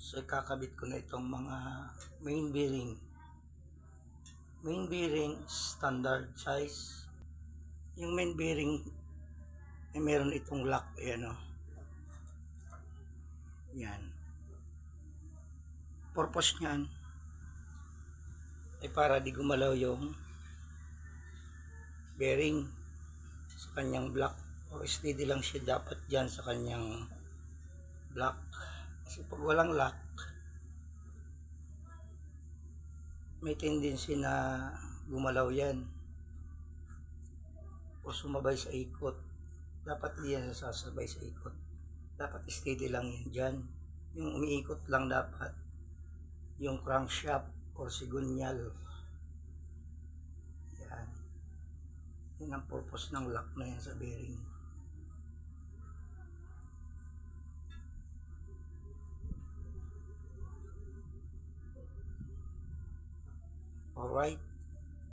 So ikakabit ko na itong mga main bearing. Main bearing standard size. Yung main bearing ay meron itong lock, ayan o. Yan. Purpose niyan ay para di gumalaw yung bearing sa kanyang block, o steady lang siya dapat dyan sa kanyang block. Kasi pag walang lock, may tendency na gumalaw yan o sumabay sa ikot. Dapat di yan sasabay sa ikot, dapat steady lang yan dyan. Yung umiikot lang dapat yung crankshaft or sigunyal. Yan. Yan ang purpose ng lock na yan sa bearing. Alright.